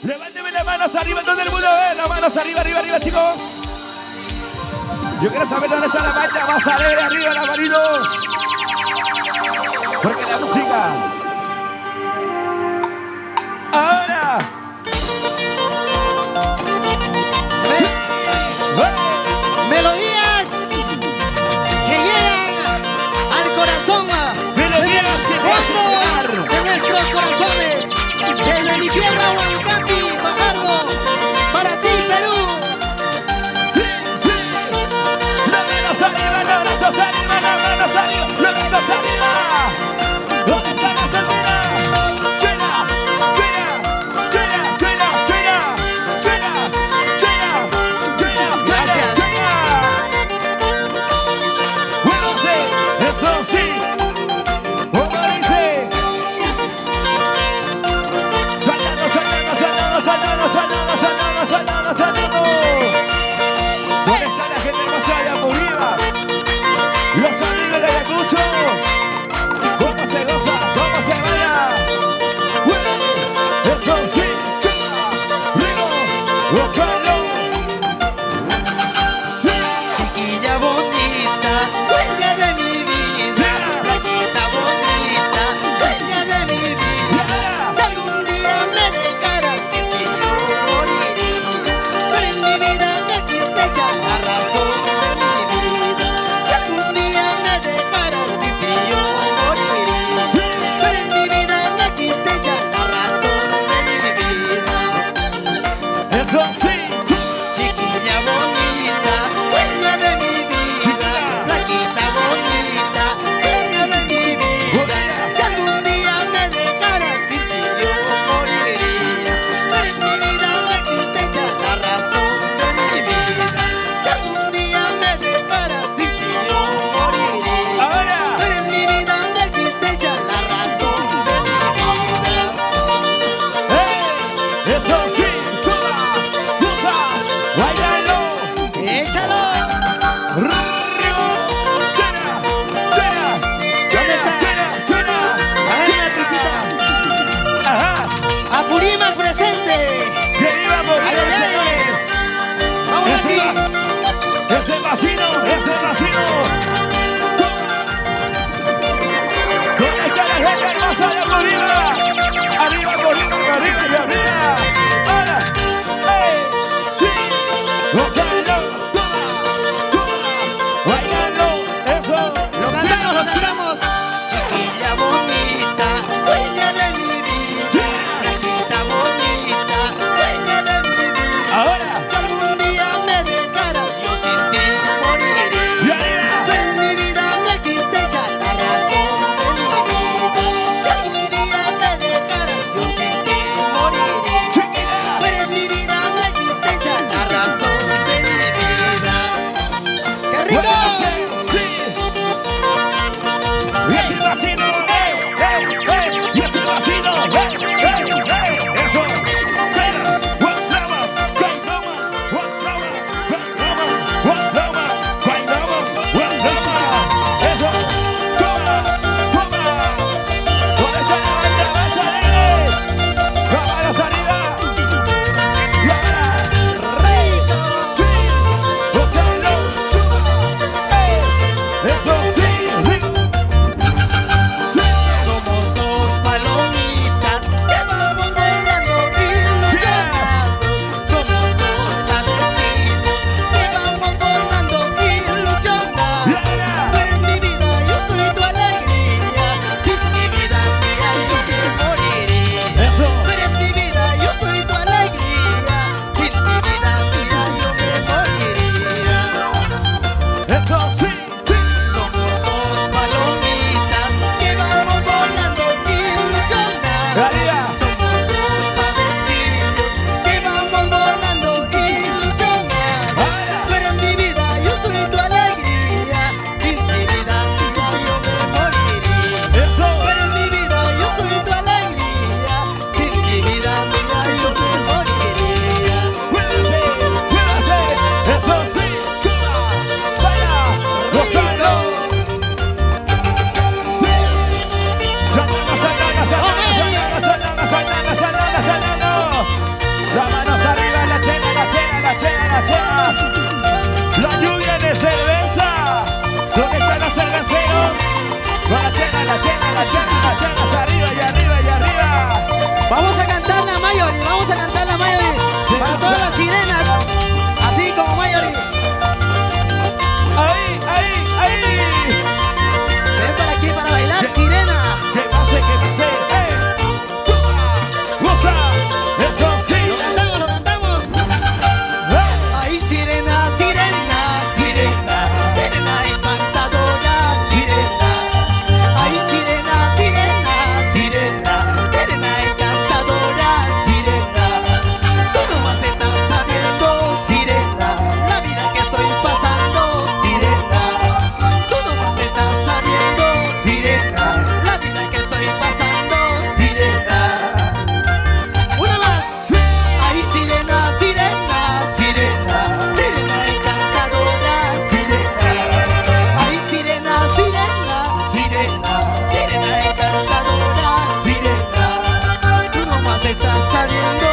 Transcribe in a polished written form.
Levánteme las manos arriba, todo el mundo, las manos arriba, arriba, arriba, chicos. Yo quiero saber dónde está la mancha más alegre, arriba, las manitos. Porque la música. Ahora. Melodías que llegan al corazón. Melodías que fondo de nuestros corazones. Desde mi tierra, Huancapi, Fajardo, para ti, Perú. Sí, sí. Las manos arriba, los brazos arriba, las manos arriba, los brazos arriba. ¿Dónde está la soltera? Suena, suena, suena, suena, suena, suena, suena, suena, Gracias. suena. Bueno, sí, eso sí. ¿Cómo dice? Saltando, saltando, saltando, saltando, saltando, saltando, saltando, saltando. ¿Dónde está la gente hermosa de Apuriba? Los amigos de Ayacucho. ¿Cómo se goza? ¿Cómo se baila? ¡Bueno! ¡Eso sí! ¡Rico! ¡Búscalo! ¡Sí! Chiquilla bonita, dueña de mi vida. Blanquita bonita, dueña de mi vida. Si algún día me dejaras sin ti yo moriría. Pero en mi vida no existe ya la razón de mi vida. Si algún día me dejaras sin ti yo moriría. Pero en mi vida no existe ya la razón de mi vida. ¡Eso sí! Chiquilla bonita, dueña de mi vida. Blanquita bonita, dueña de mi vida. Si algún día me dejaras sin ti yo moriría. Pero en mi vida no existe ya la razón de mi vida. Si algún día me dejaras sin ti yo moriría. ¡Ahora! Pero en mi vida no existe ya la razón de mi vida. ¡Eso sí! ¡Toma! Mayori, vamos a cantar la Mayori para todas las sirenas, así como Mayori. Ahí, ahí, ahí. Ven para aquí para bailar, sirena. Que pase, toma, goza, eso sí. Lo cantamos, lo cantamos. Ay, sirena, sirena, sirena, sirena encantadora, sirena. Ay, sirena, sirena, sirena, sirena encantadora, sirena. Tú nomás estás sabiendo, sirena, la vida que estoy pasando, sirena. Tú nomás estás sabiendo, sirena, la vida que estoy pasando, sirena. Una más. Ay, sirena, sirena, sirena, sirena encantadora, sirena. Ay, sirena, sirena, sirena, sirena encantadora, sirena. Tú nomás estás sabiendo.